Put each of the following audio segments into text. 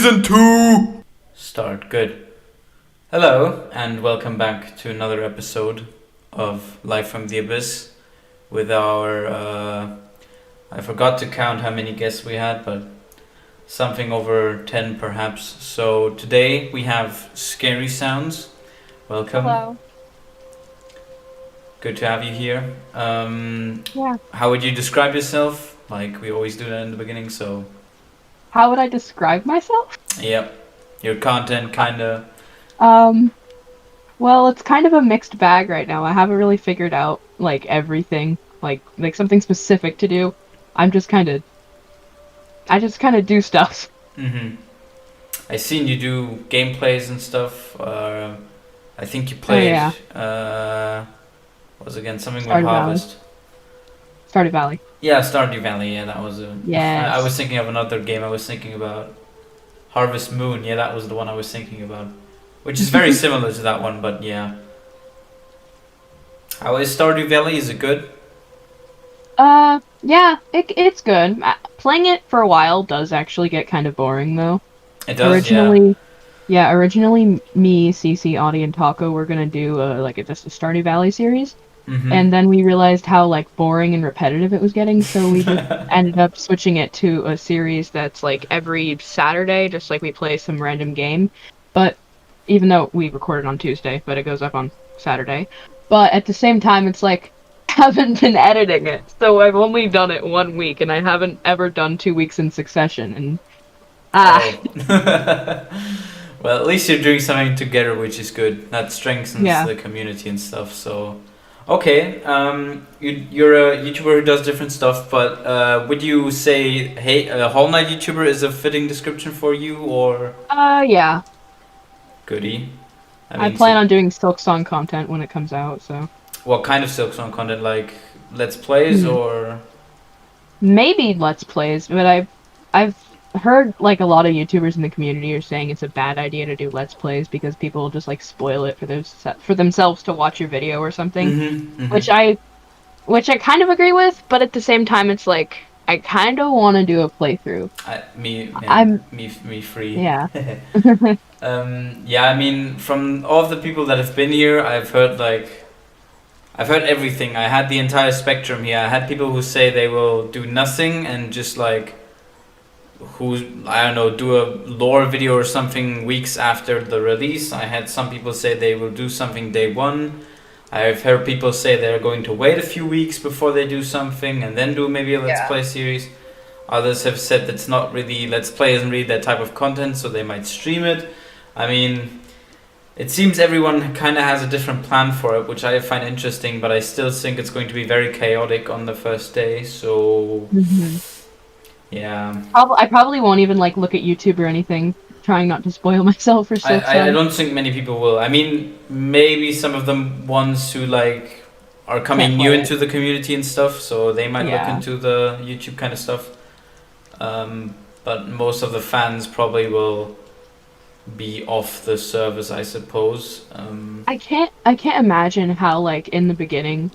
Season 2! Start, good. Hello, and welcome back to another episode of Live from the Abyss with our, I forgot to count how many guests we had, but something over 10 perhaps. So today we have Scary Sounds. Welcome. Hello. Good to have you here. Yeah. How would you describe yourself? Like we always do that in the beginning, so... How would I describe myself? Yep. Your content kinda... Um, well, it's kind of a mixed bag right now. I haven't really figured out like everything, like something specific to do. I just kind of do stuff. Mm-hmm. I seen you do gameplays and stuff. I think you Oh played... yeah, what was again something with Stardew Valley. Harvest. Stardew Valley. Yeah, Stardew Valley. Yeah, that was a... I was Yes. thinking of another game. I was thinking about Harvest Moon. Yeah, that was the one I was thinking about. Which is very similar to that one, but yeah. How is Stardew Valley? Is it good? Yeah, it's good. Playing it for a while does actually get kind of boring though. It does, yeah. Originally, yeah, originally me, CC, Audie, and Taco were gonna do just a Stardew Valley series. Mm-hmm. And then we realized how like boring and repetitive it was getting, so we just ended up switching it to a series that's like every Saturday, just like we play some random game. But even though we record it on Tuesday, but it goes up on Saturday. But at the same time, it's like I haven't been editing it, so I've only done it 1 week, and I haven't ever done 2 weeks in succession. And Oh. Well, at least you're doing something together, which is good. That strengthens yeah, the community and stuff. So, okay, you're a YouTuber who does different stuff, but would you say, hey, a whole night YouTuber is a fitting description for you, or yeah. goody? I I mean, plan on doing Silk Song content when it comes out, so what kind of Silk Song content? Like Let's Plays hmm. or? Maybe Let's Plays, but I've heard like a lot of YouTubers in the community are saying it's a bad idea to do Let's Plays because people will just like spoil it for themselves to watch your video or something, Mm-hmm. which Mm-hmm. I which I kind of agree with, but at the same time it's like I kind of want to do a playthrough. Yeah, I'm me free. yeah. Yeah, I mean, from all of the people that have been here, I've heard everything. I had the entire spectrum here. I had people who say they will do nothing and just like who I don't know do a lore video or something weeks after the release. I had some people say they will do something day one. I've heard people say they're going to wait a few weeks before they do something and then do maybe a let's Yeah. play series. Others have said that's not really let's play isn't really that type of content, so they might stream it. I mean, it seems everyone kind of has a different plan for it, which I find interesting, but I still think it's going to be very chaotic on the first day. So, Hmm. yeah. I probably won't even like look at YouTube or anything, trying not to spoil myself for Silk I Song. don't think many people will. I mean, maybe some of them ones who like are Can't coming new play it. into the community and stuff, so they might look Yeah. into the YouTube kind of stuff. But most of the fans probably will be off the service, I suppose. I can't imagine how like in the beginning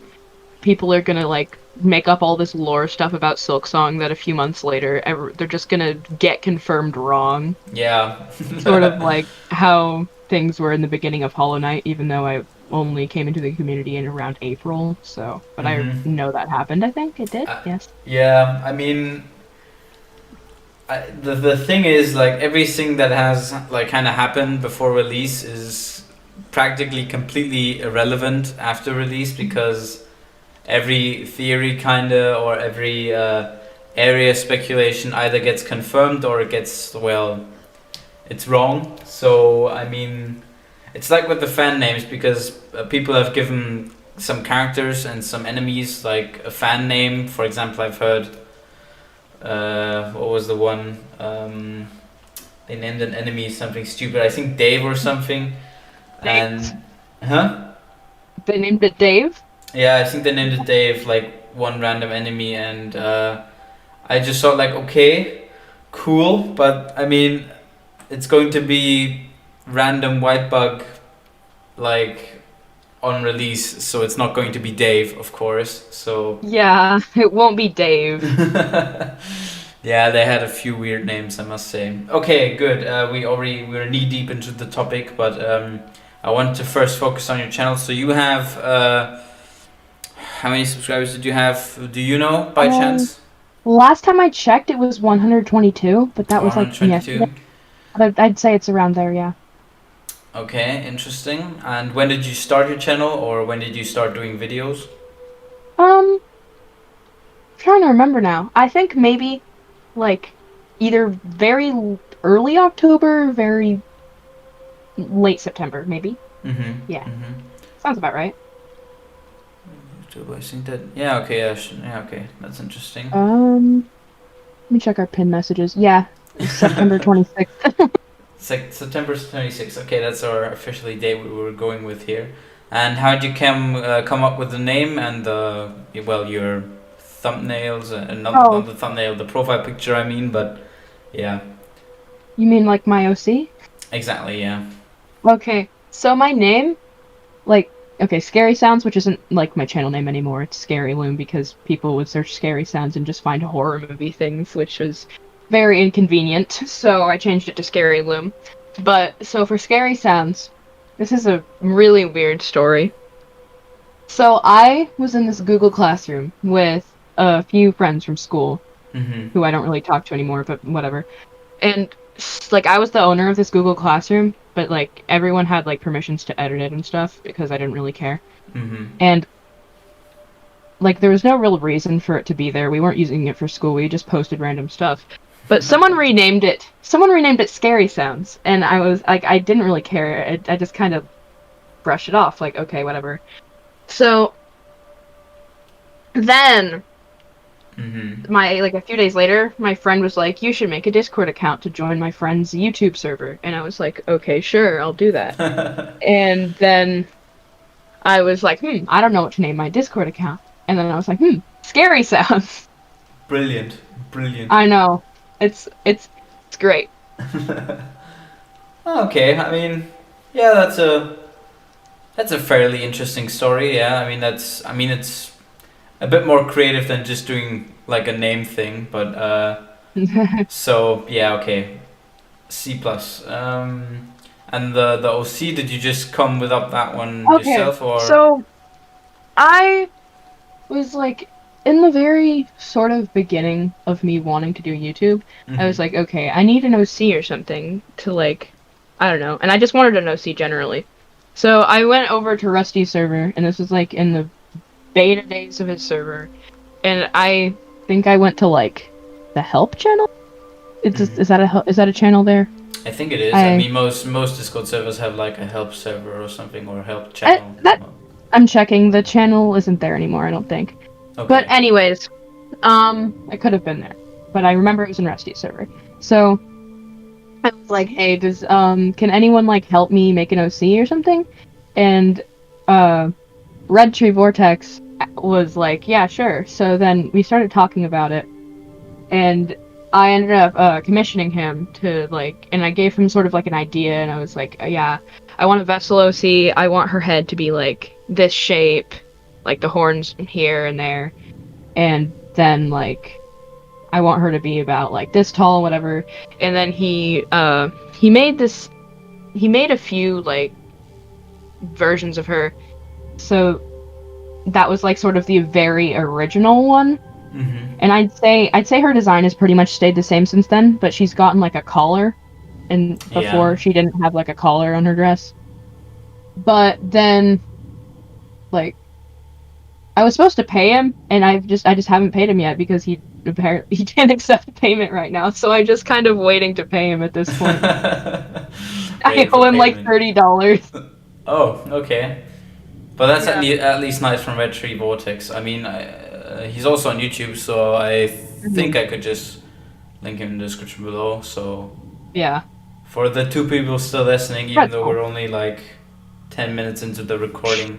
people are gonna like make up all this lore stuff about Silksong that a few months later they're just gonna get confirmed wrong. Yeah. Sort of like how things were in the beginning of Hollow Knight, even though I only came into the community in around April. So, but I Hmm. know that happened. I think it did. Yes. Yeah, I mean, the thing is, like, everything that has, like, kind of happened before release is practically completely irrelevant after release because every theory, kind of, or every area speculation either gets confirmed or it gets, well, it's wrong. So, I mean, it's like with the fan names because people have given some characters and some enemies like a fan name. For example, I've heard what was the one? They named an enemy something stupid. I think Dave or something. Dave. And huh? They named it Dave. Yeah, I think they named it Dave, like one random enemy, and I just thought like, okay, cool, but I mean, it's going to be random white bug, like on release, so it's not going to be Dave, of course. So Yeah, it won't be Dave. Yeah, they had a few weird names, I must say. Okay, good. We're knee deep into the topic, but I want to first focus on your channel. So you have how many subscribers did you have? Do you know by Um, chance? last time I checked, it was 122, but that was like from yesterday. 122. But I'd say it's around there, yeah. Okay, interesting. And when did you start your channel, or when did you start doing videos? Um, trying to remember now. I think maybe like either early October, very late September, maybe. Yeah, Mm-hmm. sounds about right. YouTube, I think that. Yeah. Okay. Yeah. Yeah. Okay. That's interesting. Let me check our pin messages. Yeah, it's September 26th. September 26th. Okay, that's our officially date we were going with here. And how did you come up with the name and the well your thumbnails and not Oh, the thumbnail, the profile picture, I mean, but yeah, you mean like my OC? exactly, yeah. Okay, so my name, like, okay, Scary Sounds, which isn't like my channel name anymore. It's Scaryloom because people would search Scary Sounds and just find horror movie things, which was very inconvenient. So I changed it to Scaryloom. But so for Scary Sounds, this is a really weird story. So I was in this Google Classroom with a few friends from school Mhm. who I don't really talk to anymore, but whatever. And like I was the owner of this Google Classroom, but like everyone had like permissions to edit it and stuff because I didn't really care. Mhm. And like there was no real reason for it to be there. We weren't using it for school. We just posted random stuff. But someone renamed it. Someone renamed it Scary Sounds, and I was like, I didn't really care. I just kind of brushed it off, like okay, whatever. So then Mhm. my like a few days later, my friend was like, "You should make a Discord account to join my friend's YouTube server." And I was like, "Okay, sure, I'll do that." And then I was like, I don't know what to name my Discord account." And then I was like, Scary Sounds." Brilliant. Brilliant. I know. It's great. Okay, I mean, yeah, that's a fairly interesting story. Yeah, I mean it's a bit more creative than just doing like a name thing, but so yeah, okay. C plus. And the OC, did you just come with up that one Okay, yourself, or? so I was like in the very sort of beginning of me wanting to do YouTube, I Mhm. was like, okay, I need an OC or something to like, I don't know, and I just wanted an OC generally. So I went over to Rusty's server, and this was like in the beta days of his server, and I think I went to like the help channel. Mhm. Is that a channel there? I think it is. I I mean, most Discord servers have like a help server or something, or a help I channel. that I'm checking. The channel isn't there anymore, I don't think. But Okay. anyways, I could have been there, but I remember it was in Rusty's server. So I was like, hey, does can anyone like help me make an OC or something? And uh, Red Tree Vortex was like, yeah, sure. So then we started talking about it, and I ended up commissioning him to like, and I gave him sort of like an idea, and I was like, yeah, I want a Vessel OC. I want her head to be like this shape, like the horns here and there, and then like I want her to be about like this tall, whatever. And then he made this he made a few like versions of her. So that was like sort of the very original one. Mhm. And I'd say her design has pretty much stayed the same since then, but she's gotten like a collar, and Yeah. before she didn't have like a collar on her dress. But then like I was supposed to pay him, and I just haven't paid him yet because he apparently he can't accept payment right now. So I'm just kind of waiting to pay him at this point. I Waiting for owe him like payment. $30. Oh, okay. But that's Yeah. at least nice from Red Tree Vortex. I mean, he's also on YouTube, so I Mhm. think I could just link him in the description below. So Yeah. for the two people still listening, even That's though cool. we're only like 10 minutes into the recording,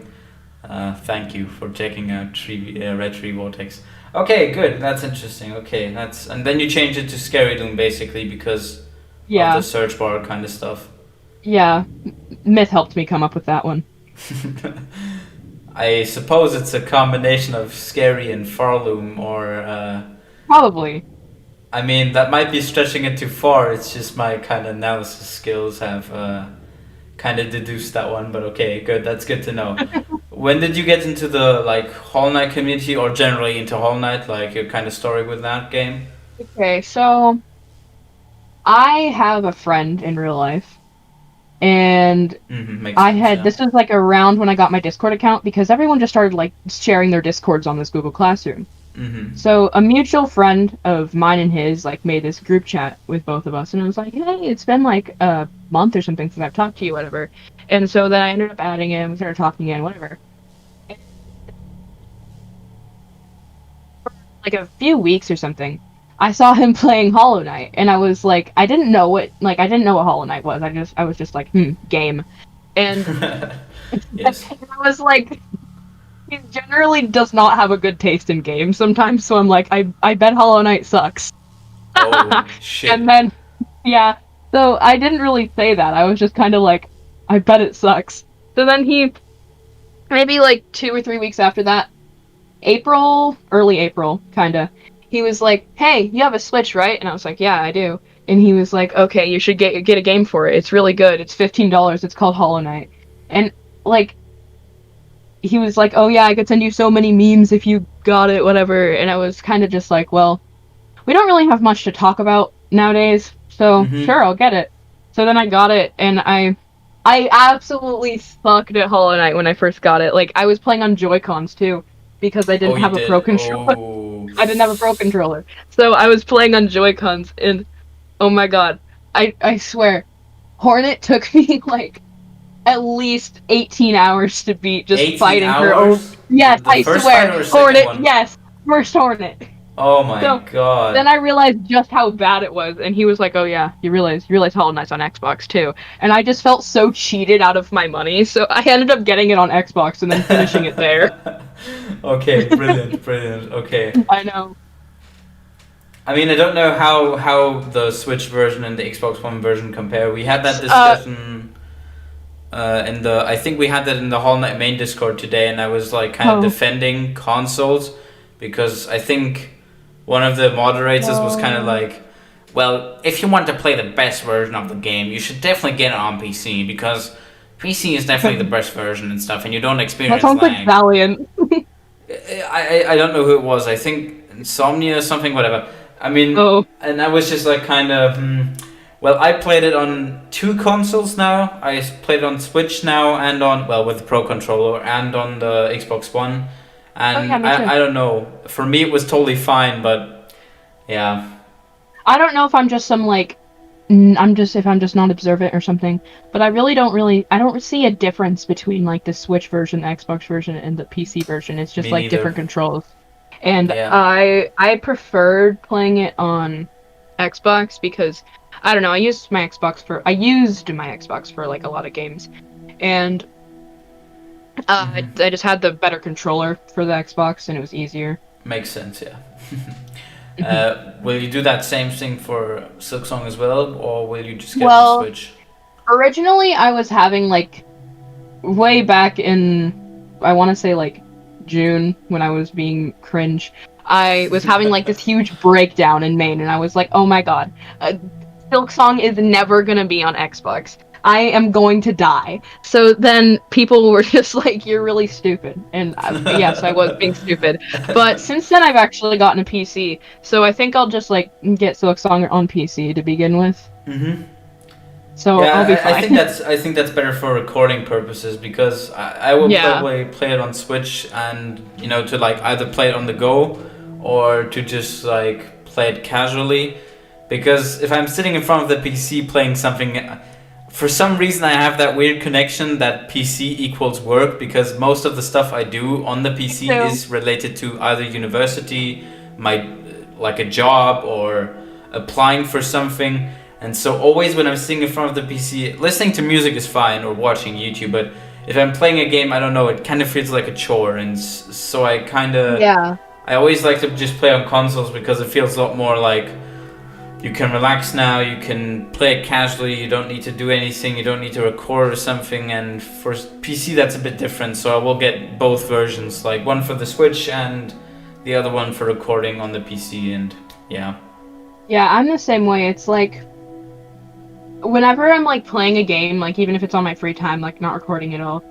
thank you for checking out Red Tree Vortex. Okay, good. That's interesting. Okay, that's and then you change it to Scaryloom basically because of the Yeah. search bar kind of stuff. Yeah. Myth helped me come up with that one. I suppose it's a combination of scary and Farloom, or Probably. I mean, that might be stretching it too far. It's just my kind of analysis skills have kind of deduced that one. But okay, good. That's good to know. When did you get into the like Hollow Knight community, or generally into Hollow Knight? Like your kind of story with that game? Okay, so I have a friend in real life, and Makes sense. Yeah. this was like around when I got my Discord account because everyone just started like sharing their Discords on this Google Classroom. So a mutual friend of mine and his like made this group chat with both of us, and I was like, hey, it's been like a month or something since I've talked to you, whatever. And so then I ended up adding him, we started talking again, whatever. And for like a few weeks or something, I saw him playing Hollow Knight, and I was like, I didn't know what Hollow Knight was. I was just like, game. And Yes. I was like, he generally does not have a good taste in games sometimes, so I'm like, I bet Hollow Knight sucks. Oh shit. And then, yeah, so I didn't really say that. I was just kind of like, I bet it sucks. So then maybe like 2 or 3 weeks after that, early April, kinda, he was like, hey, you have a Switch, right? And I was like, yeah, I do. And he was like, okay, you should get a game for it. It's really good. It's $15. It's called Hollow Knight. And, like, he was like, oh yeah, I could send you so many memes if you got it, whatever. And I was kind of just like, well, we don't really have much to talk about nowadays, so sure, I'll get it. So then I got it, and I absolutely sucked at Hollow Knight when I first got it. Like, I was playing on Joy-Cons too, because I didn't have a Pro controller. Oh. I didn't have a Pro controller. So I was playing on Joy-Cons, and oh my god, I swear, Hornet took me like at least 18 hours to beat just fighting her. Yes, I swear. Hornet, one? Yes, first Hornet. Oh my god. Then I realized just how bad it was, and he was like, oh yeah, you realize Hollow Knight's on Xbox too. And I just felt so cheated out of my money, so I ended up getting it on Xbox and then finishing it there. Okay, brilliant, okay. I know. I mean, I don't know how the Switch version and the Xbox One version compare. We had that discussion I think we had that in the Hollow Knight main Discord today, and I was like kind of defending consoles because I think one of the moderators was kind of like, well, if you want to play the best version of the game, you should definitely get it on PC because PC is definitely the best version and stuff, and you don't experience that sounds lag. Like Valiant. I don't know who it was. I think Insomnia or something, whatever. I mean, and I was just like kind of, well, I played it on 2 consoles now. I played it on Switch now and on, well, with the Pro Controller and on the Xbox One. And I don't know. For me, it was totally fine, but yeah. I don't know if I'm just I'm just not observant or something, but I don't see a difference between like the Switch version, the Xbox version, and the PC version. It's just like different controls. And I preferred playing it on Xbox because I don't know, I used my Xbox for like a lot of games. And I just had the better controller for the Xbox and it was easier. Makes sense, yeah. Will you do that same thing for Silksong as well, or will you just get the Switch? Originally I was having like way back in, I want to say like June, when I was being cringe, I was having like this huge breakdown in main, and I was like, oh my god, Silksong is never gonna be on Xbox. I am going to die. So then people were just like, you're really stupid. And yes, I was being stupid. But since then I've actually gotten a PC, so I think I'll just like get Silksong on PC to begin with. So I'll be fine. I think that's better for recording purposes because I will probably play it on Switch and to like either play it on the go or to just like play it casually, because if I'm sitting in front of the PC playing something, for some reason I have that weird connection that PC equals work, because most of the stuff I do on the PC is related to either university, like a job, or applying for something. And so always when I'm sitting in front of the PC, listening to music is fine, or watching YouTube, but if I'm playing a game, I don't know, it kind of feels like a chore, and so I kind of... I always like to just play on consoles because it feels a lot more like you can relax now, you can play it casually, you don't need to do anything, you don't need to record or something, and for PC that's a bit different, so I will get both versions, like one for the Switch and the other one for recording on the PC, and yeah. Yeah, I'm the same way. It's like whenever I'm like playing a game, like even if it's on my free time, like not recording at all,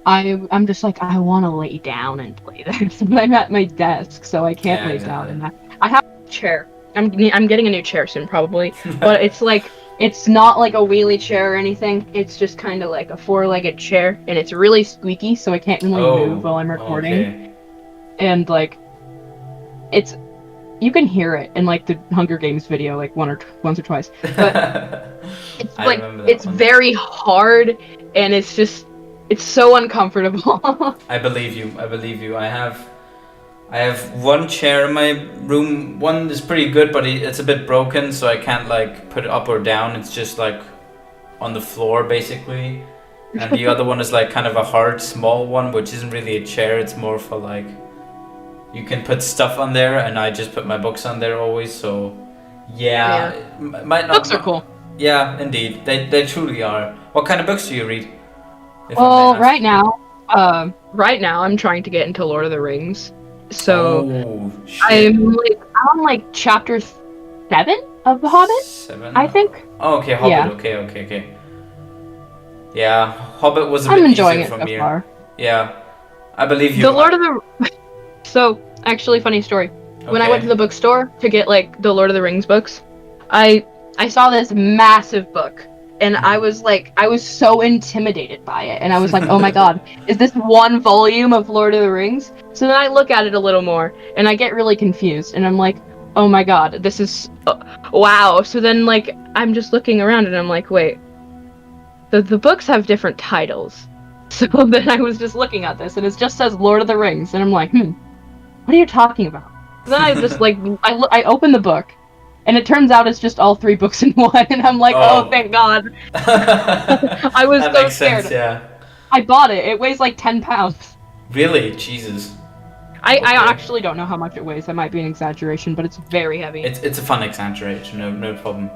I'm just like I want to lay down and play this, but I'm at my desk, so I can't Yeah, lay down. exactly. And I have a chair. I'm getting a new chair soon probably, but it's like it's not like a wheelie chair or anything. It's just kind of like a four-legged chair, and it's really squeaky, so I can't really move Oh, while I'm recording. okay. And like it's you can hear it in like the Hunger Games video like once or twice, but it's I like remember that it's one. very hard, and it's so uncomfortable. I believe you. I believe you. I have one chair in my room. One is pretty good, but it's a bit broken, so I can't like put it up or down. It's just like on the floor basically. And the other one is like kind of a hard, small one, which isn't really a chair. It's more for like you can put stuff on there, and I just put my books on there always. So yeah, Yeah. it might not. Books are cool. Yeah, indeed, they truly are. What kind of books do you read? If I may Well, ask. right now I'm trying to get into Lord of the Rings. So Oh shit. I'm like chapter 7 of The Hobbit, 7? I think. Oh, okay, Hobbit. Yeah. Okay. Yeah, Hobbit was a I'm bit enjoying easier it for so me. far. Yeah, I believe The you. Lord of the So, actually funny story. When I went to Okay. the bookstore to get like the Lord of the Rings books, I saw this massive book, and I was so intimidated by it, and I was like, "Oh my god, is this one volume of Lord of the Rings?" So then I look at it a little more, and I get really confused, and I'm like, "Oh my god, this is wow." So then like I'm just looking around, and I'm like, "Wait, the books have different titles." So then I was just looking at this, and it just says Lord of the Rings, and I'm like, what are you talking about? So then I just like I open the book, and it turns out it's just all 3 books in one, and I'm like, oh, Oh, thank God. I was that so makes sense. scared. Yeah. I bought it. It weighs like 10 pounds. Really, Jesus. I Okay. actually don't know how much it weighs. That might be an exaggeration, but it's very heavy. It's a fun exaggeration. No problem.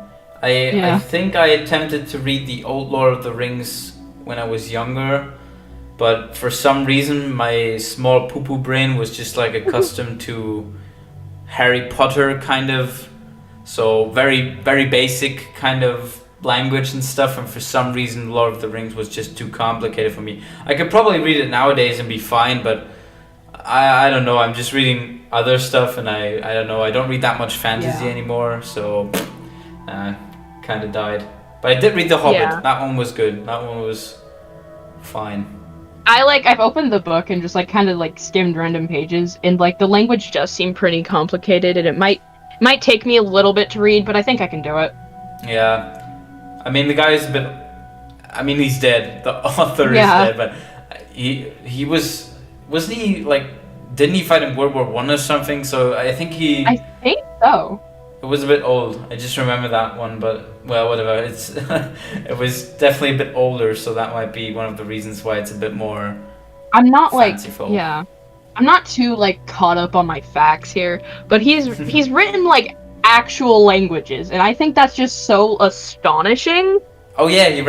I Yeah. think I attempted to read the old Lord of the Rings when I was younger, but for some reason my small poo poo brain was just like accustomed to Harry Potter kind of, so very basic kind of language and stuff, and for some reason Lord of the Rings was just too complicated for me. I could probably read it nowadays and be fine, but I don't know, I'm just reading other stuff, and I don't know, I don't read that much fantasy Yeah. anymore, so kind of died. But I did read The Hobbit. Yeah. That one was good. That one was fine. I've opened the book and just like kind of like skimmed random pages, and like the language does seem pretty complicated, and it might take me a little bit to read, but I think I can do it. Yeah. I mean, the guy is a bit. I mean, he's dead. The author is Yeah. dead, but he wasn't he like? Didn't he fight in World War One or something? So I think I think so. it was a bit old. I just remember that one, but well, whatever. It's it was definitely a bit older, so that might be one of the reasons why it's a bit more I'm not like fanciful. yeah. I'm not too like caught up on my facts here, but he's written like actual languages, and I think that's just so astonishing. Oh yeah, he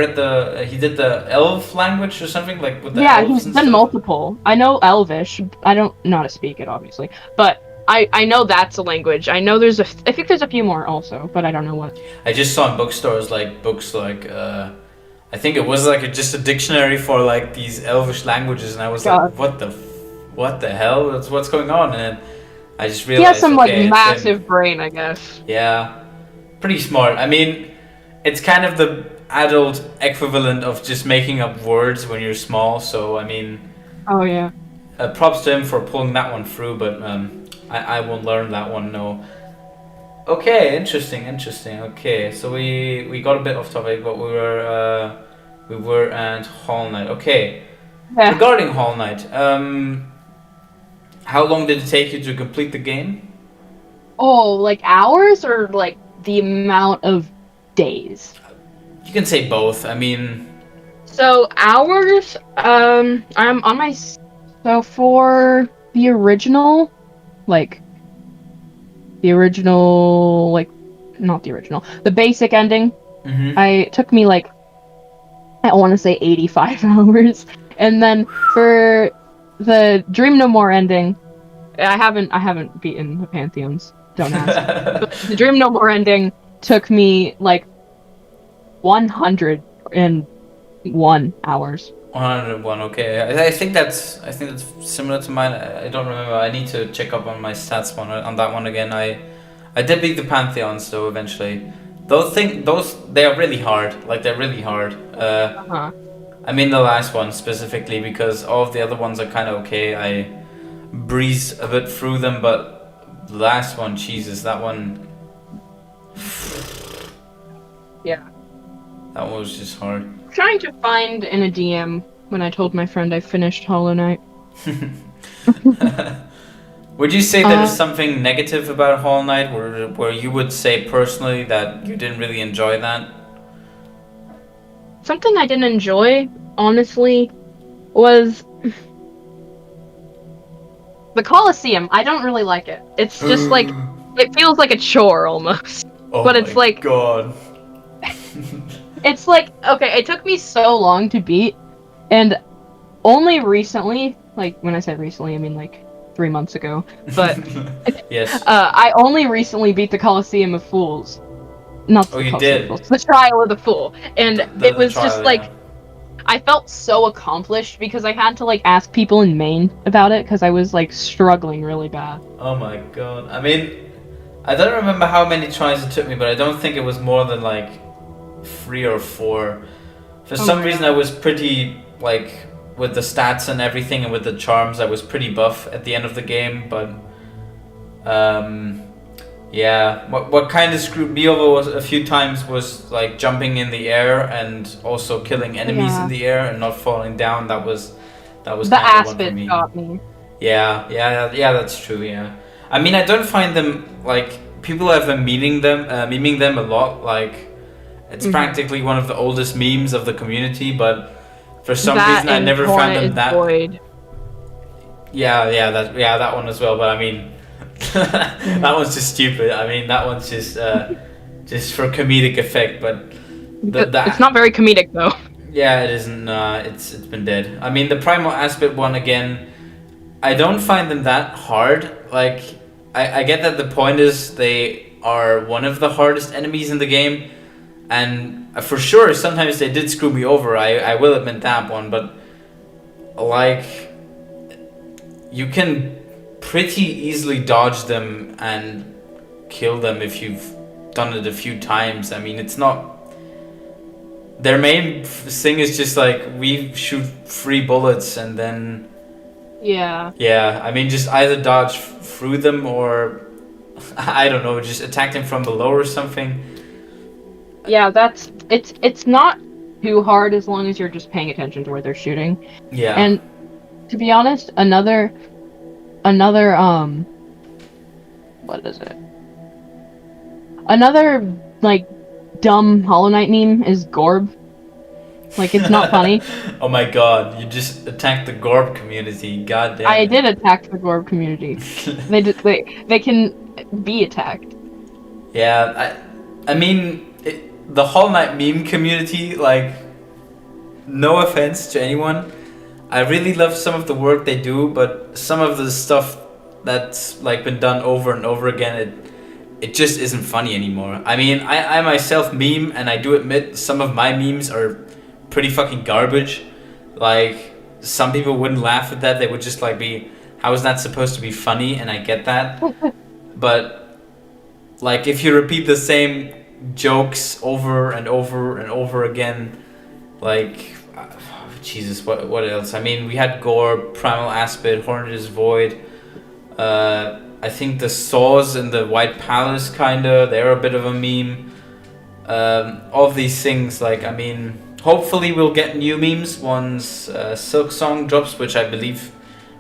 did the elf language or something like with the Yeah, he's elves and done stuff. multiple. I know Elvish. I don't know how to speak it, obviously, but I know that's a language. I know I think there's a few more also, but I don't know what. I just saw in bookstores like books like I think it was like just a dictionary for like these elvish languages, and I was God. like, what the hell? What's going on? And then I just He has realized, some okay, like it's him. massive brain, I guess. Yeah, pretty smart. I mean, it's kind of the adult equivalent of just making up words when you're small. So I mean, Oh yeah. props to him for pulling that one through. But I won't learn that one. No. Okay, interesting. Okay, so we got a bit off topic, but we were at Hall Night. Okay, Yeah. regarding Hall Night, how long did it take you to complete the game? Oh, like hours or like the amount of days? You can say both. I mean, So hours, I'm on my so for the original, like not the original, the basic ending. mm-hmm. It took me like I want to say 85 hours, and then for the Dream No More ending, I haven't beaten the Pantheons. don't ask. But the Dream No More ending took me like 101 hours. 101. Okay, I think that's similar to mine. I don't remember. I need to check up on my stats on that one again. I did beat the Pantheons though eventually. Those they are really hard. Like they're really hard. Uh-huh. I mean the last one specifically because all of the other ones are kind of okay. I breeze a bit through them, but the last one, Jesus, that one. Yeah. That one was just hard. I'm trying to find in a DM when I told my friend I finished Hollow Knight. Would you say there is something negative about Hollow Knight where you would say personally that you didn't really enjoy that? Something I didn't enjoy, honestly, was the Colosseum. I don't really like it. It's just like, it feels like a chore almost. Oh but it's like, God. It's like, okay, it took me so long to beat, and only recently, like, when I said recently, I mean like 3 months ago, but yes. I only recently beat the Colosseum of Fools. Not the Colosseum of Fools, the Trial of the Fool. And it was trial, just like, I felt so accomplished because I had to like ask people in Maine about it because I was like struggling really bad. Oh my God. I mean, I don't remember how many tries it took me, but I don't think it was more than like 3 or 4. For some reason I was pretty like with the stats and everything and with the charms I was pretty buff at the end of the game, but yeah, what kind of screwed me over was a few times was like jumping in the air and also killing enemies in the air and not falling down. That was the Aspid got me. Yeah, that's true. Yeah, I mean I don't find them like people have been memeing them a lot. Like it's practically one of the oldest memes of the community, but for some reason I never found them that. Void. Yeah, that one as well. But I mean, that one's just stupid. I mean, that one's just for comedic effect. But it's not very comedic though. Yeah, it isn't. It's been dead. I mean, the Primal Aspect one again. I don't find them that hard. Like, I get that the point is they are one of the hardest enemies in the game. And for sure, sometimes they did screw me over. I will admit that one, but like, you can pretty easily dodge them and kill them if you've done it a few times. I mean, it's not. Their main thing is just like we shoot 3 bullets and then. Yeah. Yeah, I mean, just either dodge through them or I don't know, just attack them from below or something. Yeah, it's not too hard as long as you're just paying attention to where they're shooting. Yeah. And to be honest, another what is it? Another like dumb Hollow Knight meme is Gorb. Like, it's not funny. Oh my God, you just attacked the Gorb community. God damn. I did attack the Gorb community. They can be attacked. Yeah, I mean the Hollow Knight meme community, like, no offense to anyone, I really love some of the work they do, but some of the stuff that's like been done over and over again, it just isn't funny anymore. I mean, I myself meme, and I do admit some of my memes are pretty fucking garbage. Like, some people wouldn't laugh at that. They would just like be, how is that supposed to be funny? And I get that. But like, if you repeat the same jokes over and over and over again, like, Jesus, what else? I mean, we had Gore, Primal Aspid, Hornet's Void. I think the Saws in the White Palace, kinda, they're a bit of a meme. All of these things, like, I mean, hopefully we'll get new memes once Silk Song drops, which I believe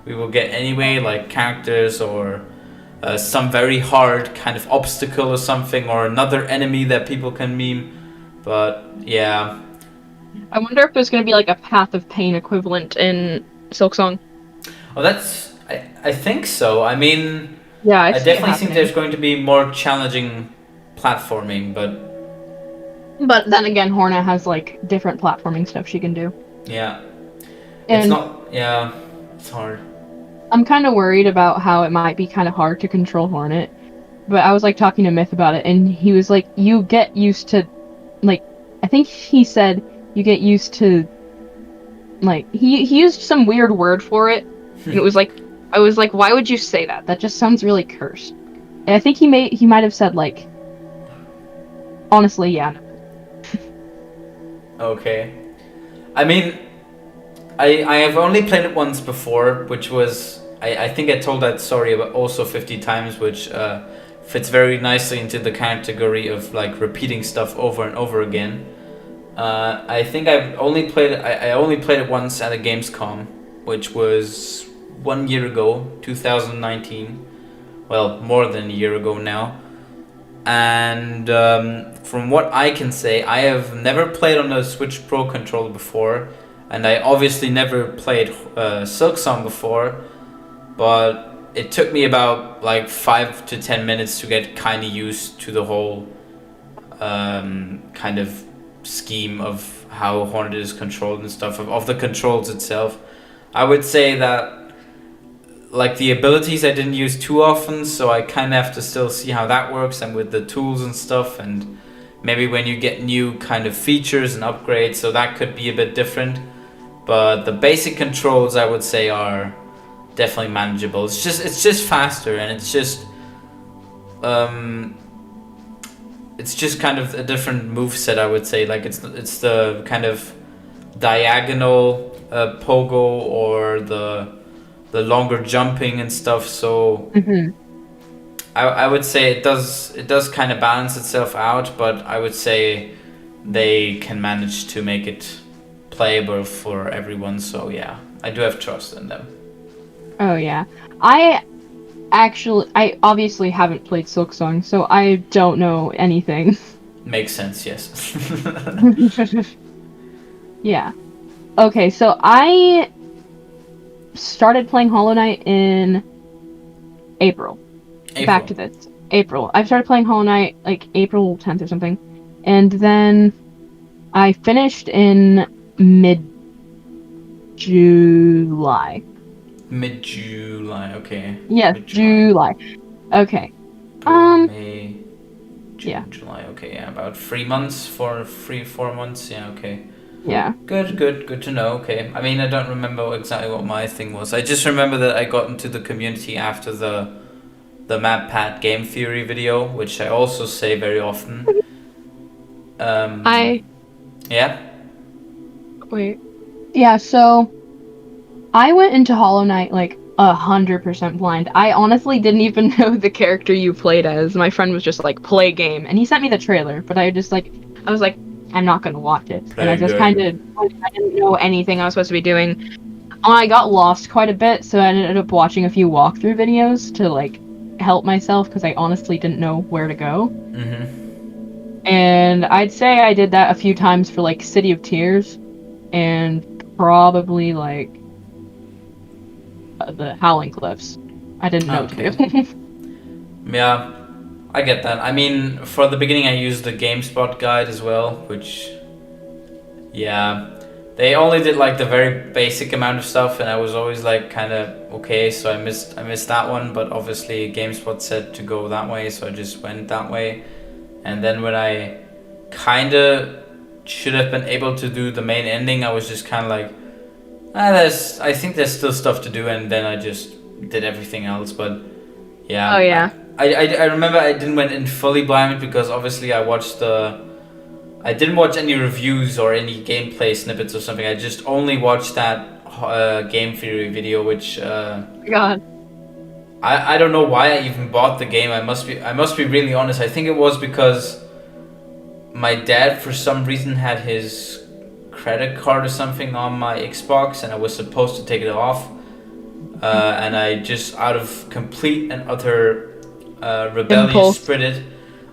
we will get anyway, like characters or some very hard kind of obstacle or something, or another enemy that people can meme. But yeah, I wonder if there's going to be like a Path of Pain equivalent in Silk Song. Oh, I think so. I mean, yeah, I definitely think there's going to be more challenging platforming, but then again, Hornet has like different platforming stuff she can do. Yeah, it's hard. I'm kind of worried about how it might be kind of hard to control Hornet, but I was like talking to Myth about it, and he was like, you get used to, like, I think he said you get used to, like, he used some weird word for it, and it was like, I was like, why would you say that? That just sounds really cursed. And I think he might have said like, honestly, yeah. Okay. I mean, I have only played it once before, which was I think I told that story about also 50 times, which fits very nicely into the category of like repeating stuff over and over again. I think I only played it once at a Gamescom, which was 1 year ago, 2019. Well, more than a year ago now. And from what I can say, I have never played on a Switch Pro controller before, and I obviously never played Silksong before, but it took me about like 5 to 10 minutes to get kind of used to the whole kind of scheme of how Hornet is controlled and stuff, of the controls itself. I would say that like the abilities I didn't use too often, so I kind of have to still see how that works and with the tools and stuff, and maybe when you get new kind of features and upgrades, so that could be a bit different. But the basic controls I would say are definitely manageable. It's just faster, and it's just kind of a different moveset, I would say. Like it's the kind of diagonal pogo or the longer jumping and stuff. So I would say it does kind of balance itself out, but I would say they can manage to make it playable for everyone. So yeah, I do have trust in them. Oh yeah, I obviously haven't played Silksong, so I don't know anything. Makes sense, yes. Yeah. Okay, so I started playing Hollow Knight in April. Back to this. April. I started playing Hollow Knight like April 10th or something. And then I finished in mid-July. Mid-July, okay. Yes, Mid-July. July. Okay. May, June, yeah. July, okay, yeah. About 3 months, 4 months, yeah, okay. Yeah. Good to know, okay. I mean, I don't remember exactly what my thing was. I just remember that I got into the community after the MapPad game theory video, which I also say very often. Yeah? Wait. Yeah, so I went into Hollow Knight like 100% blind. I honestly didn't even know the character you played as. My friend was just like, play game. And he sent me the trailer, but I was like, I'm not gonna watch it. And I just kind of, I didn't know anything I was supposed to be doing. I got lost quite a bit, so I ended up watching a few walkthrough videos to like help myself, because I honestly didn't know where to go. And I'd say I did that a few times for like City of Tears, and probably like the Howling Cliffs. I didn't know what to do. Yeah, I get that. I mean, for the beginning I used the GameSpot guide as well, which, yeah, they only did like the very basic amount of stuff, and I was always like kind of okay, so I missed that one, but obviously GameSpot said to go that way, so I just went that way. And then when I kind of should have been able to do the main ending, I was just kind of like, I think there's still stuff to do, and then I just did everything else. But yeah. Oh yeah. I remember I didn't went in fully blind because obviously I didn't watch any reviews or any gameplay snippets or something. I just only watched that game theory video, which God. I don't know why I even bought the game. I must be really honest. I think it was because my dad for some reason had his credit card or something on my Xbox, and I was supposed to take it off, and I just out of complete and utter rebellious spirit,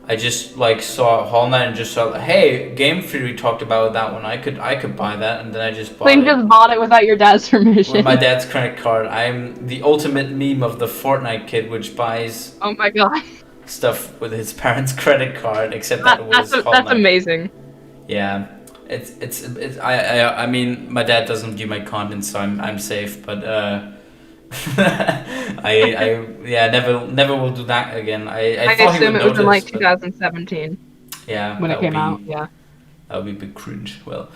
I just like saw Hollow Knight and just saw, hey, Game Theory talked about that one. I could buy that, and then I just bought it. You just bought it without your dad's permission. With my dad's credit card. I'm the ultimate meme of the Fortnite kid, which buys. Oh my god. Stuff with his parents' credit card, except that it was Hollow Knight. That's amazing. Yeah, I mean, my dad doesn't view my content, so I'm safe. But Yeah, never will do that again. I I thought he would assume it was in notice, like but 2017 yeah, when it came out. Yeah. that would be a bit cringe. Well,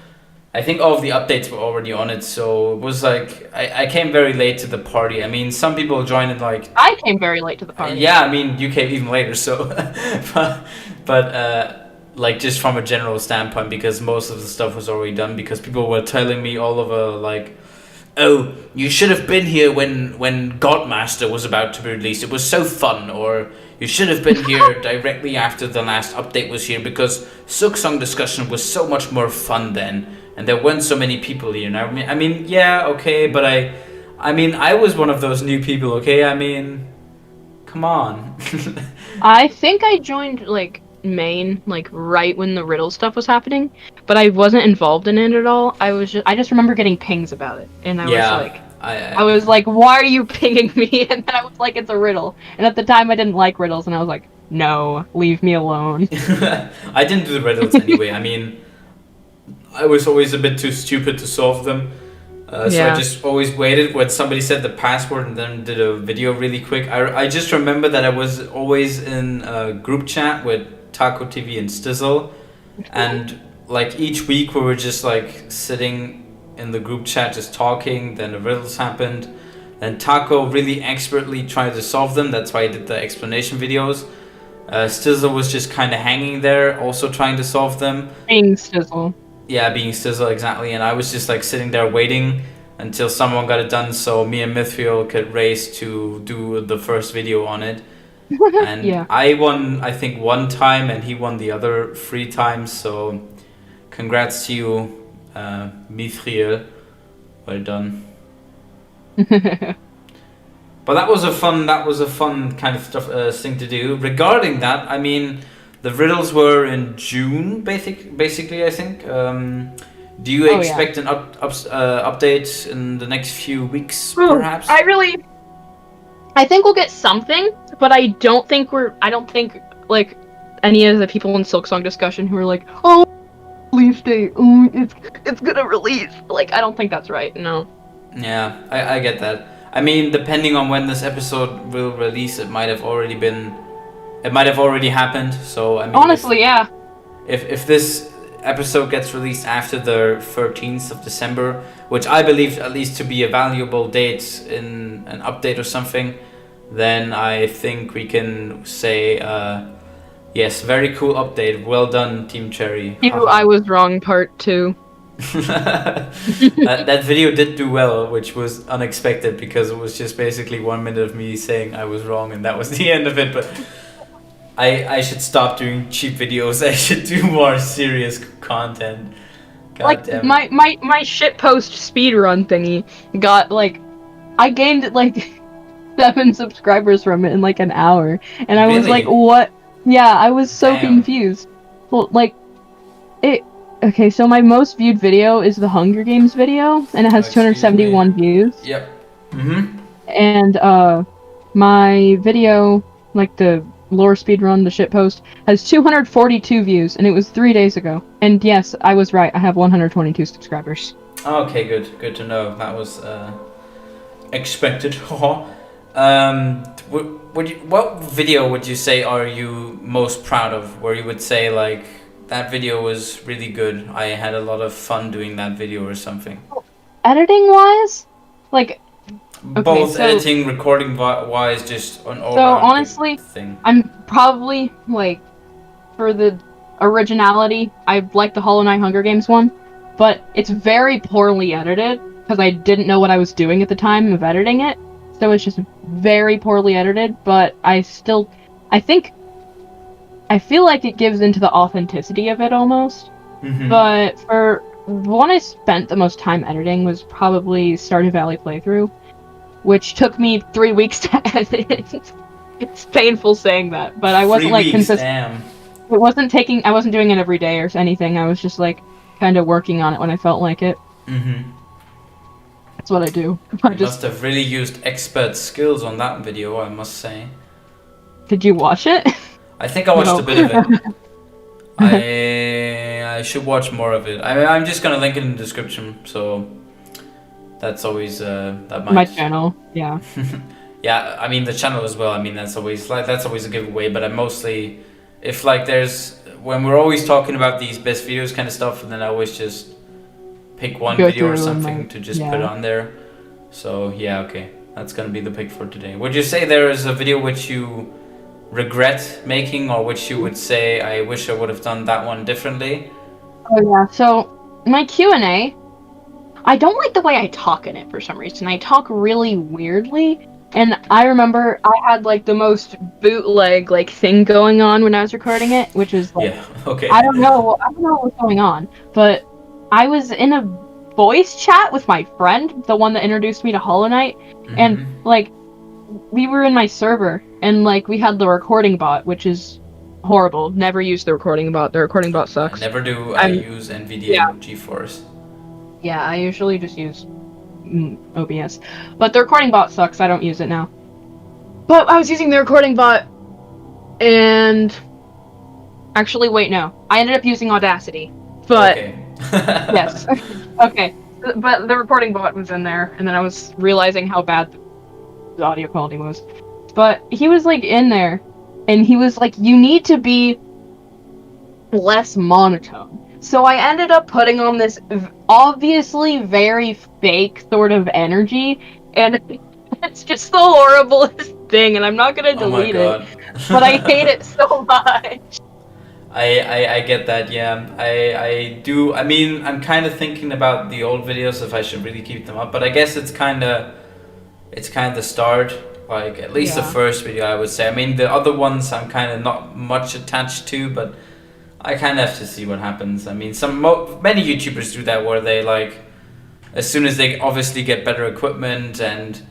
I think all of the updates were already on it, so it was like I came very late to the party. I mean, some people joined it like I came very late to the party. yeah. I mean, you came even later, so but like just from a general standpoint, because most of the stuff was already done. Because people were telling me all over like, oh, you should have been here when Godmaster was about to be released. It was so fun. Or you should have been here directly after the last update was here because Silksong discussion was so much more fun then, and there weren't so many people here. And I mean, yeah, okay, but I mean, I was one of those new people. Okay, I mean, come on. I think I joined like main like right when the riddle stuff was happening, but I wasn't involved in it at all. I just remember getting pings about it, and I was like, I was like, why are you pinging me? And then I was like, it's a riddle. And at the time, I didn't like riddles, and I was like, no, leave me alone. I didn't do the riddles anyway. I mean, I was always a bit too stupid to solve them. So I just always waited when somebody said the password and then did a video really quick. I just remember that I was always in a group chat with Taco TV and Stizzle, and like each week we were just like sitting in the group chat just talking. Then the riddles happened, and Taco really expertly tried to solve them. That's why I did the explanation videos. Stizzle was just kind of hanging there, also trying to solve them. Being Stizzle. Yeah, being Stizzle, exactly. And I was just like sitting there waiting until someone got it done so me and Mithril could race to do the first video on it. And Yeah. I won, I think, one time, and he won the other 3 times. So congrats to you, Mithril. Well done. But that was a fun kind of stuff, thing to do. Regarding that, I mean, the riddles were in June, basically, I think. Do you expect an update in the next few weeks, perhaps? I think we'll get something, but I don't think like any of the people in Silksong discussion who are like, oh, release date, oh, it's gonna release. Like, I don't think that's right. No. Yeah, I get that. I mean, depending on when this episode will release, it might have already happened. So I mean, honestly, yeah. If this episode gets released after the 13th of December, which I believe at least to be a valuable date in an update or something, then I think we can say, yes, very cool update. Well done, Team Cherry. I was wrong, part 2. That video did do well, which was unexpected because it was just basically 1 minute of me saying I was wrong, and that was the end of it. But I should stop doing cheap videos. I should do more serious content. God like damn. my shitpost speedrun thingy got like, I gained like 7 subscribers from it in like an hour, and I was Really? like, what? Yeah, I was so Damn. confused. Well, like it. Okay, so my most viewed video is the Hunger Games video, and it has 271 views. Yep. Mm-hmm. And my video, like the lore speedrun, the shitpost, has 242 views, and it was 3 days ago. And yes, I was right. I have 122 subscribers. Okay, good to know. That was expected. What video would you say are you most proud of? Where you would say like, that video was really good. I had a lot of fun doing that video or something. Editing wise, like both editing, recording wise, just an all. So honestly, thing. I'm probably like, for the originality, I like the Hollow Knight Hunger Games one, but it's very poorly edited because I didn't know what I was doing at the time of editing it. So it's just very poorly edited, but I feel like it gives into the authenticity of it almost. Mm-hmm. But for the one I spent the most time editing was probably Stardew Valley playthrough, which took me 3 weeks to edit. It's painful saying that, but I wasn't like consistent. It wasn't I wasn't doing it every day or anything. I was just like kind of working on it when I felt like it. Mm-hmm. That's what I do. You must have really used expert skills on that video, I must say. Did you watch it? I think I watched a bit of it. I should watch more of it. I'm just gonna link it in the description, so That's always that My might. channel, yeah. Yeah, I mean the channel as well. I mean that's always a giveaway. But I mostly, if like there's when we're always talking about these best videos kind of stuff, and then I always just pick one Go video or through and something like, to just put yeah. on there. So yeah, okay, that's gonna be the pick for today. Would you say there is a video which you regret making, or which you would say I wish I would have done that one differently? Oh yeah. So my Q&A, I don't like the way I talk in it for some reason. I talk really weirdly. And I remember I had like the most bootleg like thing going on when I was recording it, which is like Yeah. Okay. I don't know what was going on, but I was in a voice chat with my friend, the one that introduced me to Hollow Knight, and Mhm. like we were in my server and like we had the recording bot, which is horrible. Never use the recording bot. The recording bot I sucks. never do. I I'm use yeah, NVIDIA GeForce. yeah, I usually just use OBS. But the recording bot sucks. I don't use it now. But I was using the recording bot and actually wait, no. I ended up using Audacity. But Okay. yes. Okay. But the recording bot was in there, and then I was realizing how bad the audio quality was. But he was like in there, and he was like, you need to be less monotone. So I ended up putting on this obviously very fake sort of energy, and it's just the horriblest thing, and I'm not gonna Oh my delete it, god. but I hate it so much. I get that, yeah. I do. I mean, I'm kind of thinking about the old videos if I should really keep them up, but I guess it's kind of the start. Like at least the Yeah. first video, I would say. I mean, the other ones I'm kind of not much attached to, but I kind of have to see what happens. I mean, many YouTubers do that where they like as soon as they obviously get better equipment and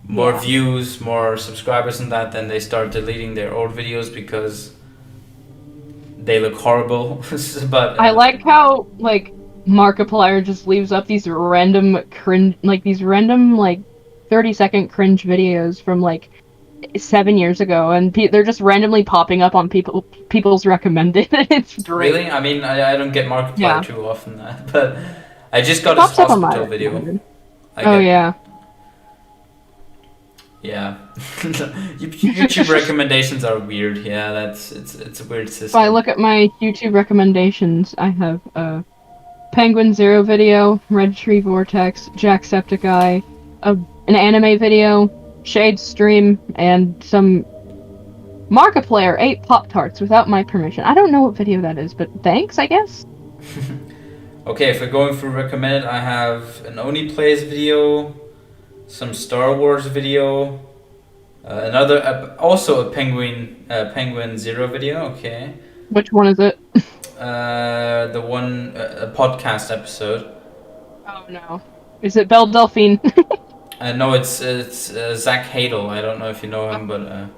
more Yeah. views, more subscribers and that, then they start deleting their old videos because they look horrible. But I like how like Markiplier just leaves up these random cringe, like these random like 30-second cringe videos from like 7 years ago, and they're just randomly popping up on people's recommended. It's great. really, I mean, I don't get Markiplier Yeah, too often, but I just it got his pops up on my hospital video. recommended. I Oh get, yeah. yeah. YouTube recommendations are weird. Yeah, it's a weird If I system. look at my YouTube recommendations, I have Penguin Zero video, Red Tree Vortex, Jacksepticeye, an anime video, Shade Stream, and some Markiplier ate Pop-Tarts without my permission. I don't know what video that is, but thanks, I guess? Okay, if we're going for recommended, I have an Oni Plays video, some Star Wars video, another also a Penguin Zero video. Okay, Which one is it? the one a podcast episode. Oh no. Is it Belle Delphine? No, it's Zach Hadel. I don't know if you know him, but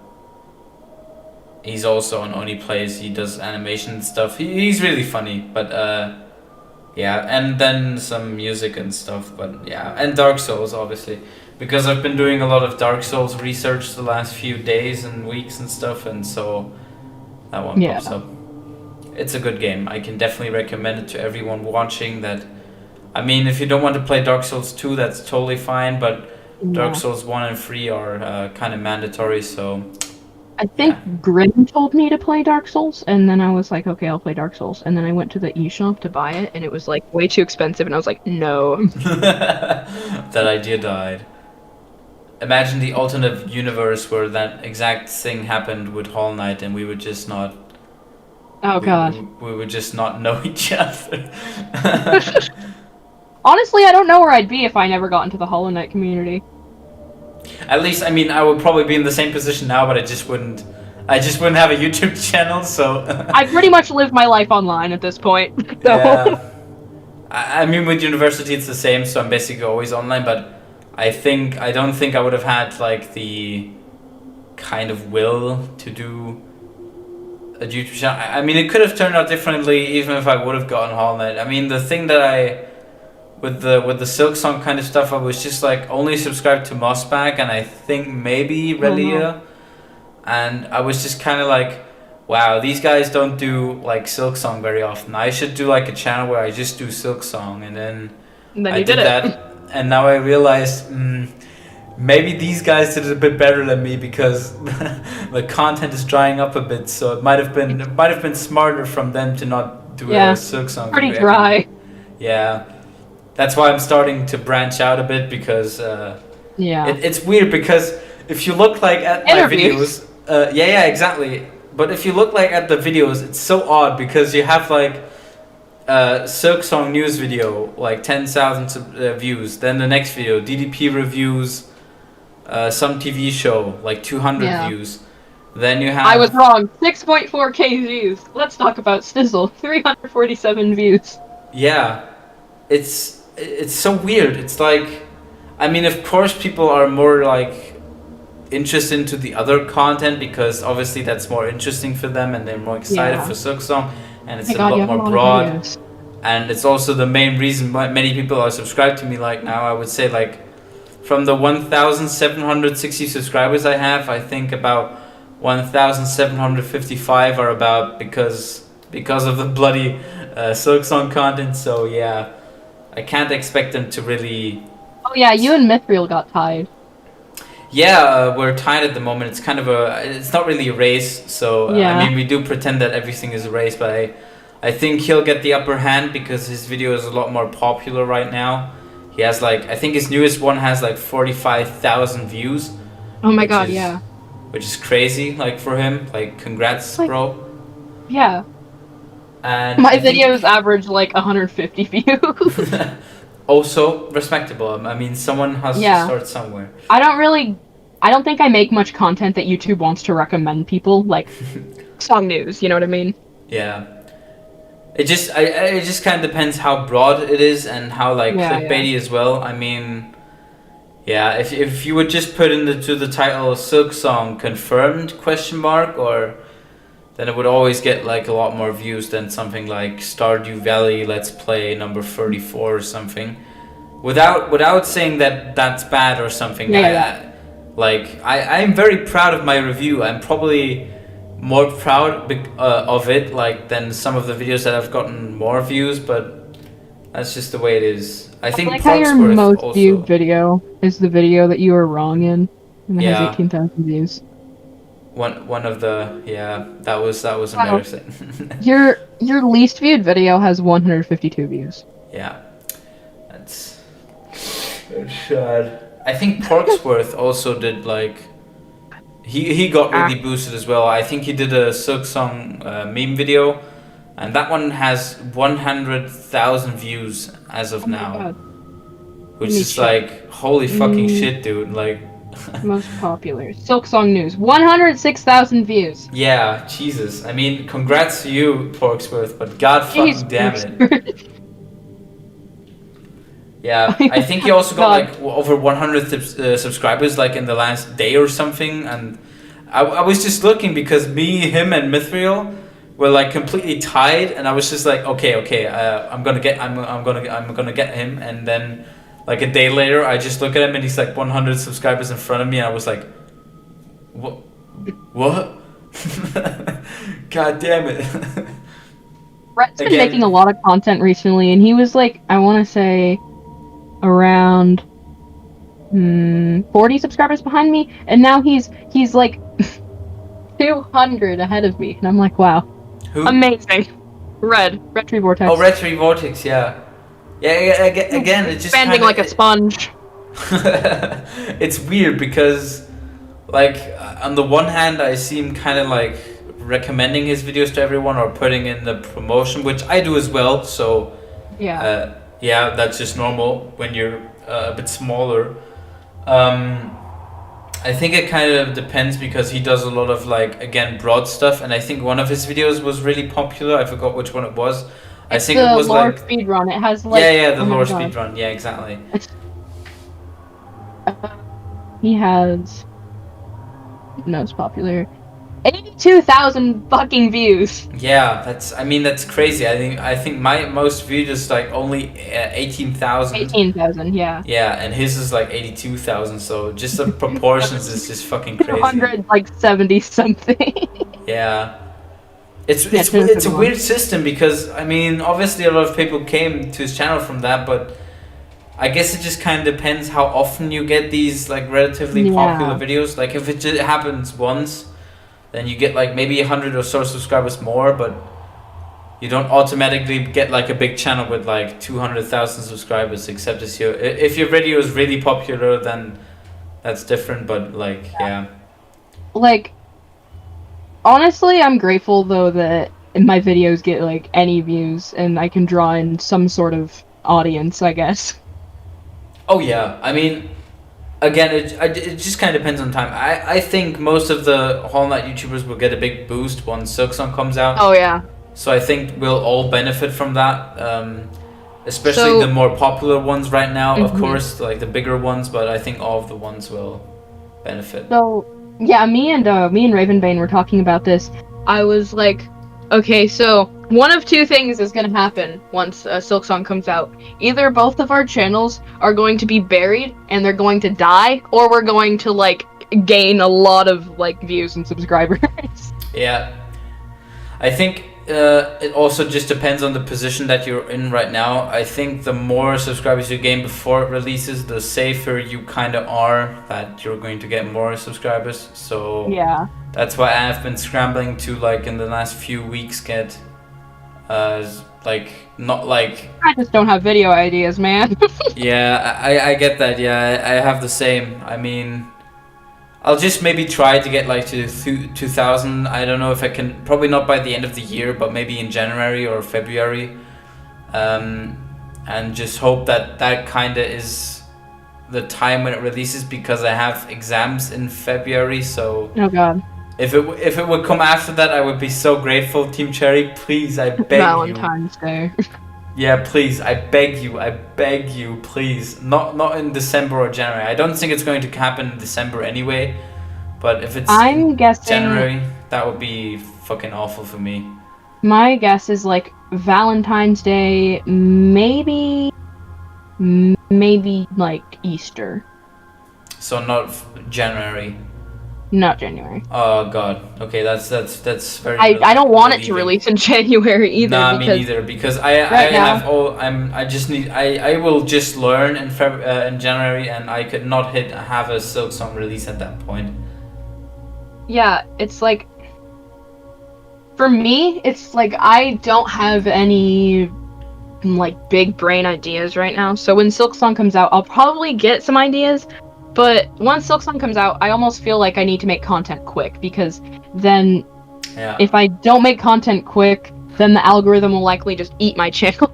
he's also on Oni Plays. He does animation stuff. He's really funny, but yeah, and then some music and stuff. But yeah, and Dark Souls obviously, because I've been doing a lot of Dark Souls research the last few days and weeks and stuff, and so that one Yeah. pops up. It's a good game. I can definitely recommend it to everyone watching that. I mean, if you don't want to play Dark Souls 2, that's totally fine, but Dark Yeah. Souls 1 and 3 are kind of mandatory, so I think yeah. Grim told me to play Dark Souls, and then I was like, okay, I'll play Dark Souls. And then I went to the eShop to buy it, and it was like way too expensive, and I was like, no. That idea died. Imagine the alternate universe where that exact thing happened with Hall Knight and we would just not Oh god. we would just not know each other. Honestly, I don't know where I'd be if I never got into the Hollow Knight community. At least, I mean, I would probably be in the same position now, but I just wouldn't have a YouTube channel, so I pretty much live my life online at this point. So. yeah. I mean, with university it's the same, so I'm basically always online. But I don't think I would have had like the kind of will to do a YouTube channel. I mean, it could have turned out differently even if I would have gotten Hall Knight. I mean, the thing that I with the Silk Song kind of stuff, I was just like only subscribed to Mossback and I think maybe Relia, and I was just kind of like, wow, these guys don't do like Silk Song very often. I should do like a channel where I just do Silk Song, and then And then I you did did it. that. and now I realized maybe these guys did it a bit better than me because the content is drying up a bit. So it might have been smarter from them to not do a Silk Song. Pretty dry. Yeah, that's why I'm starting to branch out a bit because it's weird because if you look like at my videos, exactly. But if you look like at the videos, it's so odd because you have like Silk Song news video, like 10,000 views. Then the next video, DDP reviews some TV show, like 200 views. Then you have... I was wrong. 6.4k views. Let's talk about Stizzle. 347 views. Yeah. It's so weird. It's like... I mean, of course people are more like interested into the other content because obviously that's more interesting for them and they're more excited for Silk Song and it's a lot more broad. And it's also the main reason why many people are subscribed to me like now. I would say like from the 1,760 subscribers I have, I think about 1,755 are about because of the bloody Silk Song content. So yeah, I can't expect them to really... Oh yeah, you and Mithril got tied. Yeah, we're tied at the moment. It's kind of it's not really a race. So I mean, we do pretend that everything is a race, but I think he'll get the upper hand because his video is a lot more popular right now. He has like, I think his newest one has like 45,000 views. Oh my god, yeah. Which is crazy, like for him. Like, congrats, bro. Yeah. And my videos average like 150 views. Also respectable. I mean, someone has to start somewhere. I don't think I make much content that YouTube wants to recommend people, like song news, you know what I mean? Yeah. It just kind of depends how broad it is and how like clickbaity as well. I mean, yeah, if you would just put into the title Silk Song confirmed ? Or then it would always get like a lot more views than something like Stardew Valley Let's Play number 34 or something. Without saying that that's bad or something. Like I'm very proud of my review. I'm probably more proud of it like than some of the videos that have gotten more views, but that's just the way it is. I think like how your most viewed video is the video that you were wrong in, and it has 18,000 views. One of the that was embarrassing. Your least viewed video has 152 views. Yeah, that's sad. I think Porksworth also did like he got really boosted as well. I think he did a Silk Song meme video, and that one has 100,000 views as of now, which is like holy fucking shit, dude. Like. Most popular Silk Song news, 106,000 views. Yeah, Jesus. I mean, congrats to you, Porksworth, but god fucking damn it. Yeah, I think he also got like over 100 subscribers like in the last day or something, and I was just looking because me, him, and Mithril were like completely tied, and I was just like, okay, I'm gonna get him, and then. Like a day later, I just look at him and he's like 100 subscribers in front of me, and I was like, "What? God damn it!" Brett's been making a lot of content recently, and he was like, I want to say, around 40 subscribers behind me, and now he's like 200 ahead of me, and I'm like, wow, amazing. Red Tree Vortex. Oh, Red Tree Vortex, yeah. Yeah, again, it's just expanding like a sponge. It's weird because, like, on the one hand, I see him kind of like recommending his videos to everyone or putting in the promotion, which I do as well. So, that's just normal when you're a bit smaller. I think it kind of depends because he does a lot of like again broad stuff, and I think one of his videos was really popular. I forgot which one it was. I think it was lore like speedrun. It has like the lore speedrun. Yeah, exactly. He has most popular 82,000 fucking views. Yeah, that's crazy. I think my most viewed is like only 18,000. 18,000, yeah. Yeah, and his is like 82,000. So just the proportions is just fucking crazy. 270 something. Yeah. It's a weird system because I mean obviously a lot of people came to his channel from that, but I guess it just kind of depends how often you get these like relatively popular Yeah. videos. Like if it just happens once, then you get like maybe 100 or so subscribers more, but you don't automatically get like a big channel with like 200,000 subscribers. Except if your video is really popular, then that's different. But like yeah, Like, honestly, I'm grateful though that my videos get like any views and I can draw in some sort of audience, I guess. oh yeah. I mean, again, it just kind of depends on time. I think most of the Hollow Knight YouTubers will get a big boost once Silksong comes out. Oh yeah. So I think we'll all benefit from that. Especially So- the more popular ones right now, of Mhm. course, like the bigger ones. But I think all of the ones will benefit. So yeah, me and Ravenbane were talking about this. I was like, okay, so one of two things is gonna happen once Silksong comes out. Either both of our channels are going to be buried and they're going to die, or we're going to like gain a lot of like views and subscribers. Yeah, I think it also just depends on the position that you're in right now. I think the more subscribers you gain before it releases, the safer you kind of are that you're going to get more subscribers. So Yeah. that's why I've been scrambling to like in the last few weeks get like not like I just don't have video ideas, man. yeah I get that. Yeah, I have the same. I mean, I'll just maybe try to get like to 2000. I don't know if I can. Probably not by the end of the year, but maybe in January or February. And just hope that that kind of is the time when it releases, because I have exams in February. So Oh god. if it would come after that, I would be so grateful. Team Cherry, please, I beg you. Valentine's Day. Yeah, please, I beg you, please. Not in December or January. I don't think it's going to happen in December anyway. But if it's I'm in guessing January, that would be fucking awful for me. my guess is like Valentine's Day, maybe like Easter, So not January. not January. Oh god. Okay, that's very. I don't want it to relieving. release in January either. Nah, because me neither. Because I right now- have all. I just need. I will just learn in in January, and I could not have a Silksong release at that point. Yeah, it's like for me, it's like I don't have any like big brain ideas right now. So when Silksong comes out, I'll probably get some ideas. But once Silksong comes out, I almost feel like I need to make content quick, because then Yeah. if I don't make content quick, then the algorithm will likely just eat my channel.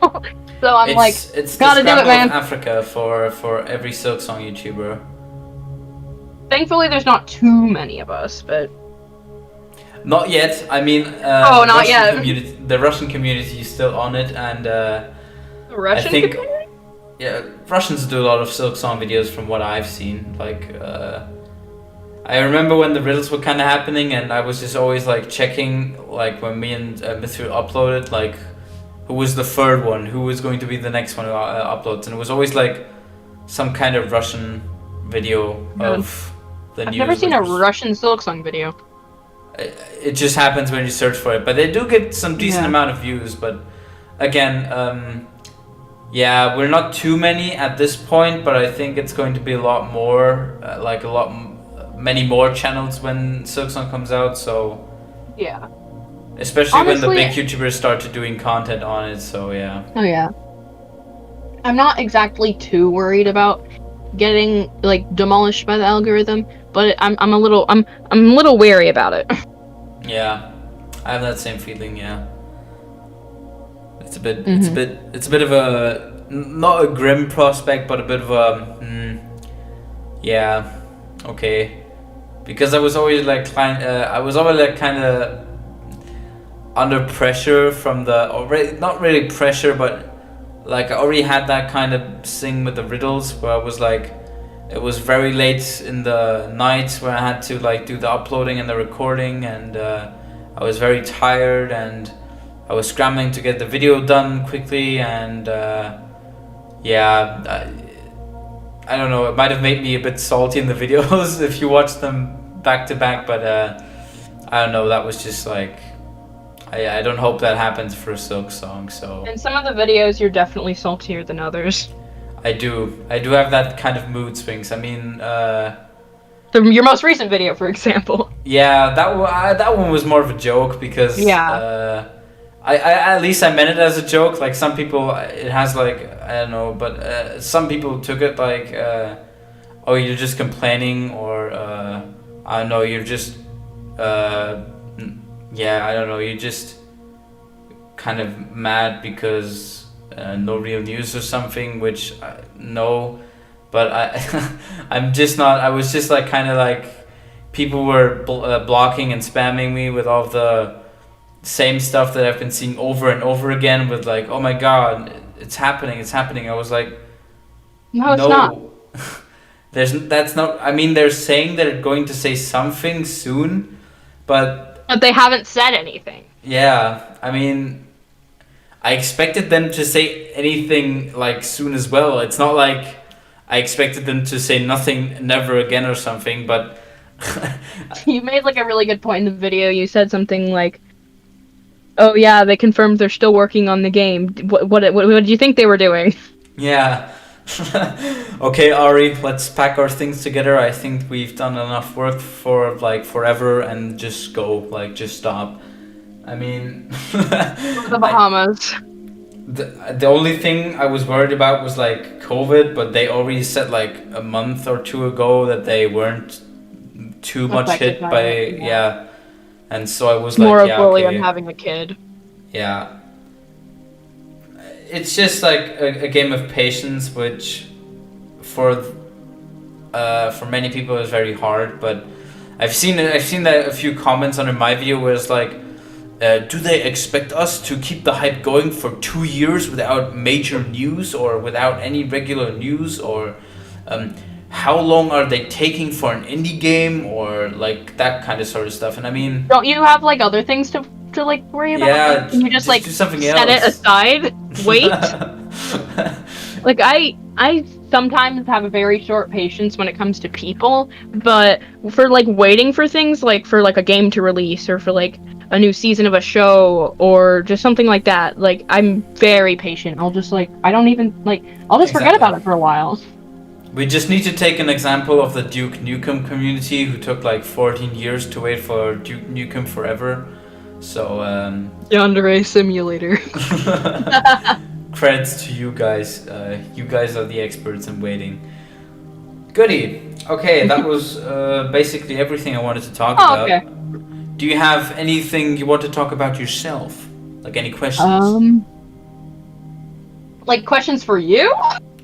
So I'm like, it's gotta the do it, scramble of man. Africa for every Silksong YouTuber. thankfully there's not too many of us, but Not yet. I mean, Oh, the not Russian yet. Community, the Russian community is still on it, and the Russian I think community? yeah, Russians do a lot of Silksong videos from what I've seen. Like, I remember when the riddles were kind of happening, and I was just always like checking, like when me and Mithra uploaded, like who was the third one, who was going to be the next one who uploads, and it was always like some kind of Russian video of the I've news. never seen which a was- Russian Silksong video. It just happens when you search for it, but they do get some decent Yeah. amount of views. But again, yeah, we're not too many at this point, but I think it's going to be a lot more, like many more channels when Silksong comes out. So Yeah. especially when the Honestly- big YouTubers started doing content on it. So yeah, Oh yeah. I'm not exactly too worried about getting like demolished by the algorithm, but I'm a little wary about it. yeah, I have that same feeling. Yeah, it's a bit, Mhm. it's a bit of a not a grim prospect, but a bit of a, yeah, okay, because I was always like kind of under pressure from the already, not really pressure, but like I already had that kind of thing with the riddles where I was like, it was very late in the night where I had to like do the uploading and the recording, and I was very tired, and I was scrambling to get the video done quickly, and yeah, I don't know, it might have made me a bit salty in the videos if you watch them back to back, but I don't know, that was just like, I don't hope that happens for Silksong. So In some of the videos, you're definitely saltier than others. I do have that kind of mood swings. I mean, Your most recent video, for example. yeah, that one was more of a joke because I at least I meant it as a joke. Like some people, it has like I don't know, but some people took it like, oh, you're just complaining, or I don't know, you're just, yeah, I don't know, you're just kind of mad because no real news or something. Which no, but I'm just not. I was just like kind of like people were blocking and spamming me with all the same stuff that I've been seeing over and over again with like, oh my god, it's happening. I was like, No, it's not. that's not. I mean, they're saying that they're going to say something soon, but they haven't said anything. Yeah, I mean, I expected them to say anything like soon as well. It's not like I expected them to say nothing, never again or something, but You made like a really good point in the video. You said something like, "Oh yeah, they confirmed they're still working on the game." What did you think they were doing? yeah. Okay, Ari, let's pack our things together. I think we've done enough work for like forever and just go, like just stop. I mean, The Bahamas. the only thing I was worried about was like COVID, but they already said like a month or two ago that they weren't too much Affected hit by by it, yeah. And so I was More like, of yeah, William okay, having a kid. yeah. It's just like a game of patience, which for many people is very hard. But I've seen that a few comments under my video where it's like, do they expect us to keep the hype going for 2 years without major news or without any regular news, or how long are they taking for an indie game, or like that kind of sort of stuff? And I mean, Don't you have like other things to like worry about? yeah, Can you just like do something set it else. aside? Wait. Like I sometimes have a very short patience when it comes to people, but for like waiting for things, like for like a game to release or for like a new season of a show or just something like that, like I'm very patient. I'll just like I don't even like I'll just forget about it for a while. We just need to take an example of the Duke Nukem community who took like 14 years to wait for Duke Nukem Forever. So Yandere Simulator. credits to you guys. You guys are the experts in waiting. Goody. Okay, that was basically everything I wanted to talk about. Okay. Do you have anything you want to talk about yourself? Like any questions? Like questions for you?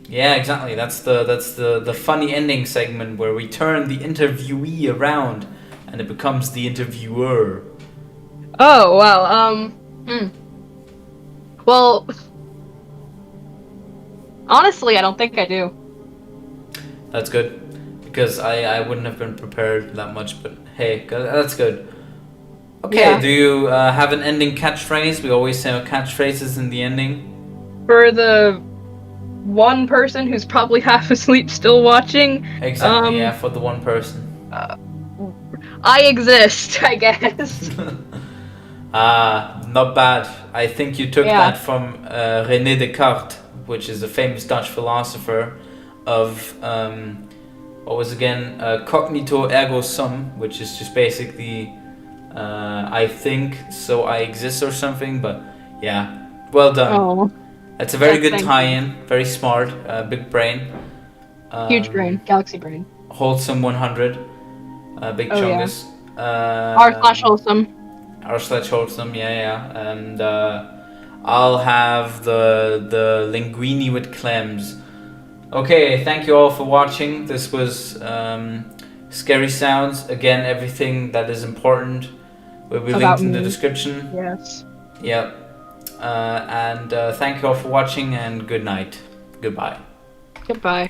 Yeah, exactly. That's the funny ending segment where we turn the interviewee around and it becomes the interviewer. Oh, well, Well, honestly, I don't think I do. That's good, because I wouldn't have been prepared that much, but hey, that's good. Okay, Yeah. do you have an ending catchphrase? We always say our catchphrases in the ending. For the one person who's probably half asleep still watching. Exactly, yeah, for the one person. I exist, I guess. Not bad. I think you took Yeah. that from René Descartes, which is a famous Dutch philosopher of, what was again, cognito ergo sum, which is just basically, I think, so I exist or something, but yeah, well done. Oh, That's a very Yes, good thank tie-in, very smart, big brain. huge brain, galaxy brain. Wholesome 100, big Oh, yeah. chungus. R/wholesome. R/wholesome, yeah. And I'll have the linguine with clams. Okay, thank you all for watching. This was Scary Sounds. Again, everything that is important will be About linked in the me. description. Yes. Yep. And thank you all for watching, and good night. Goodbye. Goodbye.